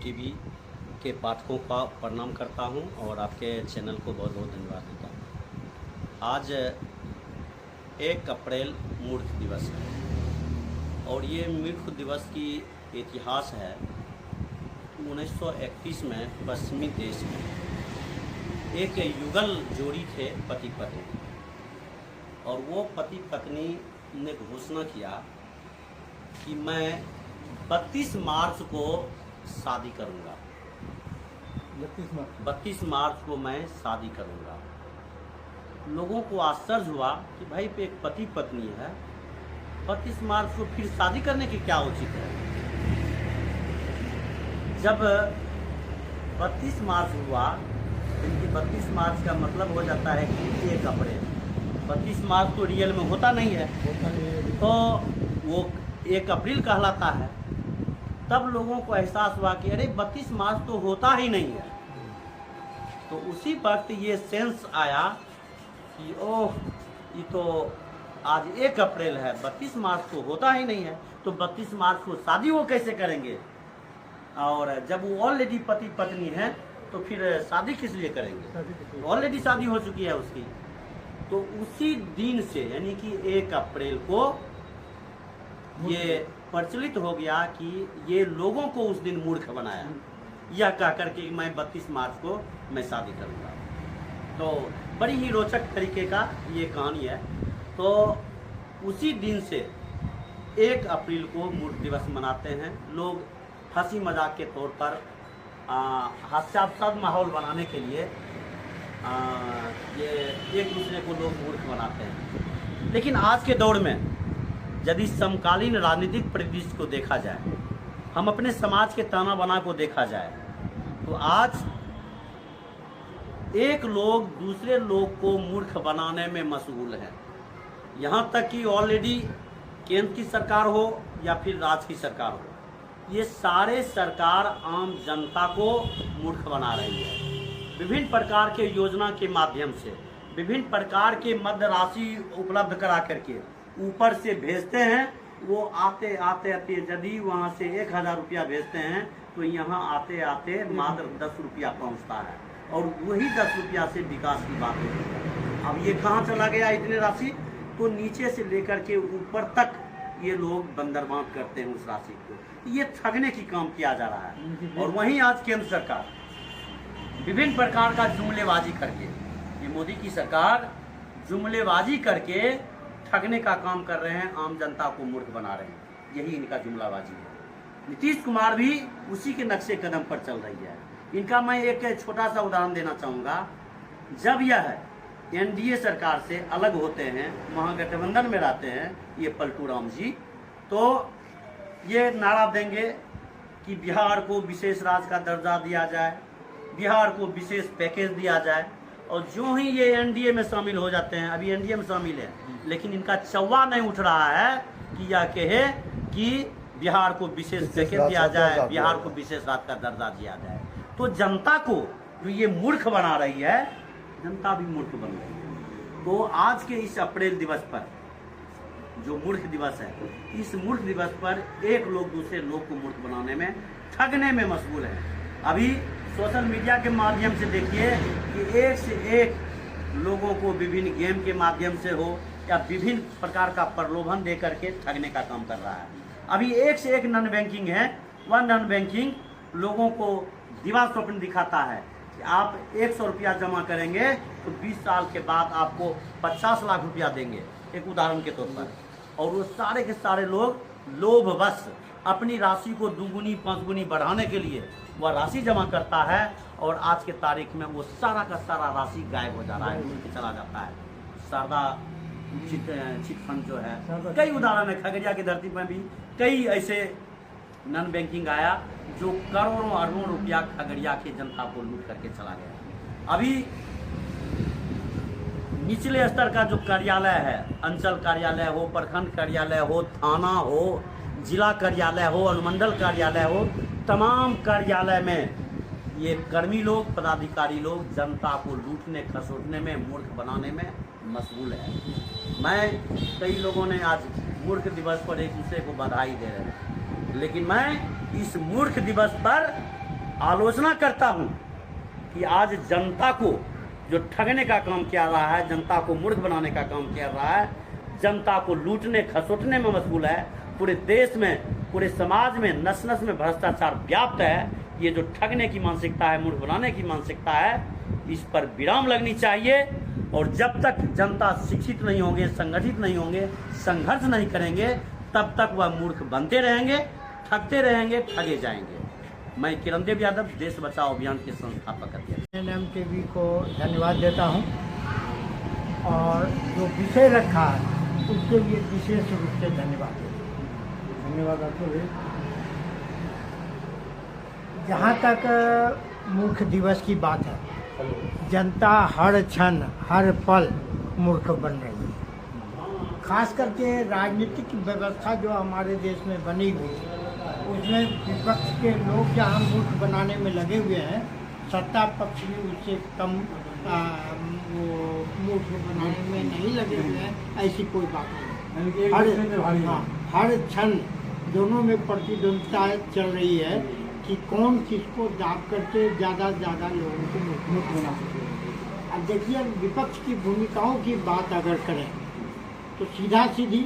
TV के पाठकों का प्रणाम करता हूं और आपके चैनल को बहुत बहुत धन्यवाद देता हूं। आज 1 अप्रैल मूर्ख दिवस है और ये मूर्ख दिवस की इतिहास है। 1931 में पश्चिमी देश में एक युगल जोड़ी थे पति पत्नी, और वो पति पत्नी ने घोषणा किया कि मैं 32 मार्च को शादी करूंगा। 32 मार्च को मैं शादी करूंगा। लोगों को आश्चर्य हुआ कि भाई पे एक पति पत्नी है, 32 मार्च को फिर शादी करने की क्या उचित है। जब 32 मार्च हुआ, इनकी 32 मार्च का मतलब हो जाता है कि 1 अप्रैल। 32 मार्च तो रियल में होता नहीं है, तो वो 1 अप्रैल कहलाता है। तब लोगों को एहसास हुआ कि अरे 32 मार्च तो होता ही नहीं है। तो उसी वक्त ये सेंस आया कि ओह, ये तो आज 1 अप्रैल है, 32 मार्च तो होता ही नहीं है, तो 32 मार्च को शादी वो कैसे करेंगे। और जब वो ऑलरेडी पति पत्नी है तो फिर शादी किस लिए करेंगे, ऑलरेडी शादी हो चुकी है उसकी। तो उसी दिन से यानी कि 1 अप्रैल को ये प्रचलित हो गया कि ये लोगों को उस दिन मूर्ख बनाया, यह कह करके मैं 32 मार्च को मैं शादी करूंगा। तो बड़ी ही रोचक तरीके का ये कहानी है। तो उसी दिन से 1 अप्रैल को मूर्ख दिवस मनाते हैं लोग। हंसी मजाक के तौर पर हास्यास्पद माहौल बनाने के लिए ये एक दूसरे को लोग मूर्ख बनाते हैं। लेकिन आज के दौर में यदि समकालीन राजनीतिक परिदृश्य को देखा जाए, हम अपने समाज के ताना बाना को देखा जाए, तो आज एक लोग दूसरे लोग को मूर्ख बनाने में मशगूल है। यहाँ तक कि ऑलरेडी केंद्र की सरकार हो या फिर राज्य की सरकार हो, ये सारे सरकार आम जनता को मूर्ख बना रही है। विभिन्न प्रकार के योजना के माध्यम से विभिन्न प्रकार के मध्य राशि उपलब्ध करा करके ऊपर से भेजते हैं। वो आते आते यदि वहाँ से 1000 रुपया भेजते हैं तो यहाँ आते आते मात्र 10 रुपया पहुँचता है, और वही 10 रुपया से विकास की बात होती है। अब ये कहाँ चला गया इतने राशि, तो नीचे से लेकर के ऊपर तक ये लोग बंदरबांट करते हैं उस राशि को। ये ठगने की काम किया जा रहा है। और वहीं आज केंद्र सरकार विभिन्न प्रकार का जुमलेबाजी करके, ये मोदी की सरकार जुमलेबाजी करके ठगने का काम कर रहे हैं, आम जनता को मूर्ख बना रहे हैं। यही इनका जुमलाबाजी है। नीतीश कुमार भी उसी के नक्शे कदम पर चल रही है। इनका मैं एक छोटा सा उदाहरण देना चाहूँगा। जब यह एनडीए सरकार से अलग होते हैं, महागठबंधन में रहते हैं ये पलटू राम जी, तो ये नारा देंगे कि बिहार को विशेष राज्य का दर्जा दिया जाए, बिहार को विशेष पैकेज दिया जाए। और जो ही ये एनडीए में शामिल हो जाते हैं, अभी एनडीए में शामिल है, लेकिन इनका चौवा नहीं उठ रहा है कि यह कहे कि बिहार को विशेष पैकेज दिया जाए, बिहार को विशेष राज्य का दर्जा दिया जाए। तो जनता को जो ये मूर्ख बना रही है, जनता भी मूर्ख बन रही है। तो आज के इस अप्रैल दिवस पर जो मूर्ख दिवस है, इस मूर्ख दिवस पर एक लोग दूसरे लोग को मूर्ख बनाने में, ठगने में मशगूल है। अभी सोशल मीडिया के माध्यम से देखिए कि एक से एक लोगों को विभिन्न गेम के माध्यम से हो या विभिन्न प्रकार का प्रलोभन दे करके ठगने का काम कर रहा है। अभी एक से एक नॉन बैंकिंग है। वह नॉन बैंकिंग लोगों को दिवा स्वप्न दिखाता है कि आप 100 रुपया जमा करेंगे तो 20 साल के बाद आपको 50 लाख रुपया देंगे, एक उदाहरण के तौर पर। और वो सारे के सारे लोग लोभवश अपनी राशि को 2 गुनी 5 गुनी बढ़ाने के लिए वह राशि जमा करता है, और आज के तारीख में वो सारा का सारा राशि गायब हो जा रहा है, चला जाता है। शारदा चिट फंड जो है, कई उदाहरण है। खगड़िया की धरती पर भी कई ऐसे नॉन बैंकिंग आया जो करोड़ों अरबों रुपया खगड़िया की जनता को लूट करके चला गया। अभी निचले स्तर का जो कार्यालय है, अंचल कार्यालय हो, प्रखंड कार्यालय हो, थाना हो, जिला कार्यालय हो, अनुमंडल कार्यालय हो, तमाम कार्यालय में ये कर्मी लोग, पदाधिकारी लोग जनता को लूटने खसोटने में, मूर्ख बनाने में मशगूल है। मैं कई लोगों ने आज मूर्ख दिवस पर एक दूसरे को बधाई दे रहे हैं, लेकिन मैं इस मूर्ख दिवस पर आलोचना करता हूं कि आज जनता को जो ठगने का काम किया रहा है, जनता को मूर्ख बनाने का काम किया रहा है, जनता को लूटने खसोटने में मशगूल है, पूरे देश में, पूरे समाज में नस नस में भ्रष्टाचार व्याप्त है। ये जो ठगने की मानसिकता है, मूर्ख बनाने की मानसिकता है, इस पर विराम लगनी चाहिए। और जब तक जनता शिक्षित नहीं होंगे, संगठित नहीं होंगे, संघर्ष नहीं करेंगे, तब तक वह मूर्ख बनते रहेंगे, ठगते रहेंगे, ठगे जाएंगे। मैं किरणदेव यादव, देश बचाओ अभियान के संस्थापक अध्यक्ष NMTV को धन्यवाद देता हूं और जो विषय रखा है उसके लिए विशेष रूप से धन्यवाद देता हूं। धन्यवाद आपको भी। जहाँ तक मूर्ख दिवस की बात है, जनता हर क्षण हर पल मूर्ख बन रही है। खास करके राजनीतिक व्यवस्था जो हमारे देश में बनी हुई है, उसमें विपक्ष के लोग जहाँ मूर्ख बनाने में लगे हुए हैं, सत्ता पक्ष भी उससे कम वो मूर्ख बनाने में नहीं लगे हुए हैं, ऐसी कोई बात नहीं। हर क्षण दोनों में प्रतिद्वंदिता चल रही है कि कौन किसको दाब करके ज़्यादा से ज़्यादा लोगों को मूर्ख बना सके। अब देखिए, विपक्ष की भूमिकाओं की बात अगर करें तो सीधा सीधी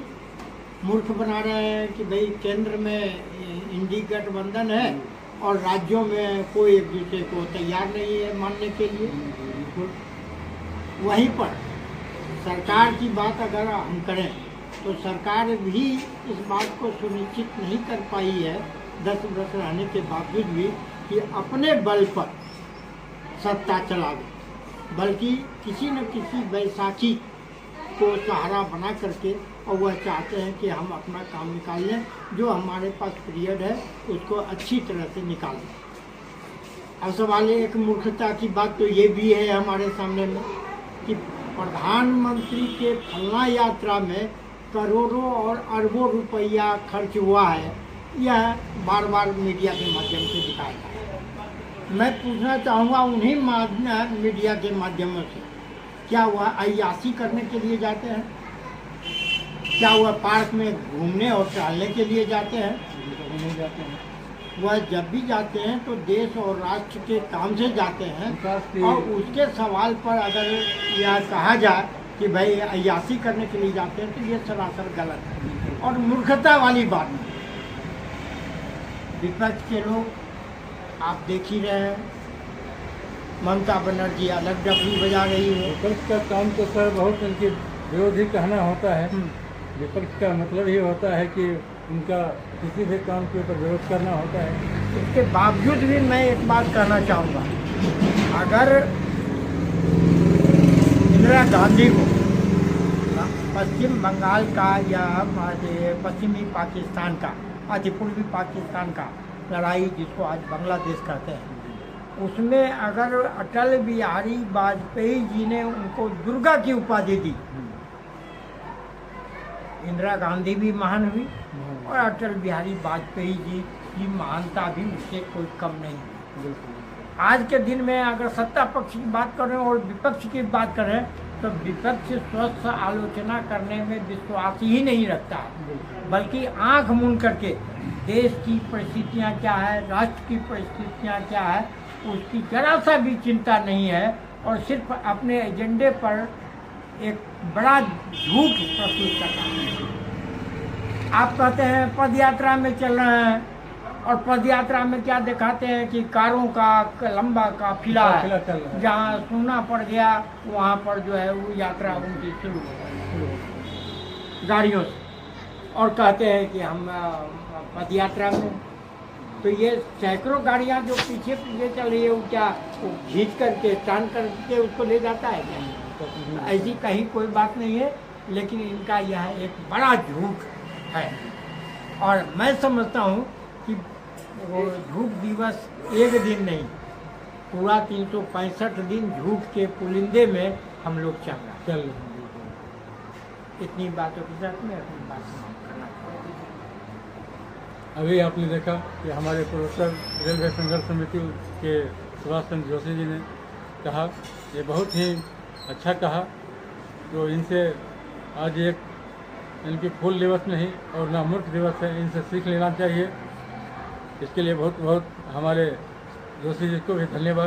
मूर्ख बना रहे हैं कि भाई केंद्र में इंडी गठबंधन है और राज्यों में कोई एक दूसरे को तैयार नहीं है मानने के लिए। वहीं पर सरकार की बात अगर हम करें तो सरकार भी इस बात को सुनिश्चित नहीं कर पाई है 10 वर्ष रहने के बावजूद भी कि अपने बल पर सत्ता चला दे, बल्कि किसी न किसी बैसाखी को सहारा बना करके, और वह चाहते हैं कि हम अपना काम निकाल लें, जो हमारे पास पीरियड है उसको अच्छी तरह से निकाल लें। अब सवाल एक मूर्खता की बात तो ये भी है हमारे सामने में कि प्रधानमंत्री के फलना यात्रा में करोड़ों और अरबों रुपया खर्च हुआ है, यह बार बार मीडिया के माध्यम से दिखाया है। मैं पूछना चाहूँगा उन्हीं मीडिया के माध्यमों से, क्या वह अय्याशी करने के लिए जाते हैं? क्या वह पार्क में घूमने और टहलने के लिए जाते हैं? नहीं जाते हैं। वह जब भी जाते हैं तो देश और राष्ट्र के काम से जाते हैं, और उसके सवाल पर अगर यह कहा जाए कि भाई अय्याशी करने के लिए जाते हैं तो ये सरासर गलत है और मूर्खता वाली बात है। विपक्ष के लोग आप देख ही रहे हैं, ममता बनर्जी अलग डबली बजा रही है। विपक्ष का काम तो सर बहुत उनके विरोधी कहना होता है। विपक्ष का मतलब ये होता है कि उनका किसी भी काम के ऊपर विरोध करना होता है। इसके बावजूद भी मैं एक बात कहना चाहूँगा, अगर इंदिरा गांधी को पश्चिम बंगाल का या पश्चिमी पाकिस्तान का, पूर्वी पाकिस्तान का लड़ाई जिसको आज बांग्लादेश कहते हैं, उसमें अगर अटल बिहारी वाजपेयी जी ने उनको दुर्गा की उपाधि दी, इंदिरा गांधी भी महान हुई और अटल बिहारी वाजपेयी जी की महानता भी उससे कोई कम नहीं हुई। आज के दिन में अगर सत्ता पक्ष की बात करें और विपक्ष की बात करें तो विपक्ष स्वस्थ आलोचना करने में विश्वास ही नहीं रखता है, बल्कि आंख मूंद करके देश की परिस्थितियां क्या है, राष्ट्र की परिस्थितियां क्या है, उसकी जरा सा भी चिंता नहीं है और सिर्फ अपने एजेंडे पर एक बड़ा झूठ प्रस्तुत करता है। आप कहते हैं पद यात्रा में चल रहे हैं और पद यात्रा में क्या दिखाते हैं कि कारों का लंबा काफिला है, जहाँ सोना पड़ गया वहाँ पर जो है वो यात्रा उनकी शुरू गाड़ियों से, और कहते हैं कि हम पद यात्रा में, तो ये सैकड़ों गाड़ियाँ जो पीछे पीछे चल रही है वो क्या खींच करके टान करके उसको ले जाता है क्या? ऐसी कहीं कोई बात नहीं है, लेकिन इनका यह एक बड़ा झूठ है और मैं समझता हूँ कि वो झूठ दिवस एक दिन नहीं, पूरा 365 दिन झूठ के पुलिंदे में हम लोग चल रहे हैं। इतनी बातों के साथ में अपनी बात समाप्त करना चाहूँगा। अभी आपने देखा कि हमारे प्रोफेसर रेलवे संघर्ष समिति के सुभाष चंद्र जोशी जी ने कहा, ये बहुत ही अच्छा कहा, तो इनसे आज एक इनकी फूल दिवस नहीं और ना मूर्ख दिवस है, इनसे सीख लेना चाहिए। इसके लिए बहुत बहुत हमारे जोशी जी को भी धन्यवाद।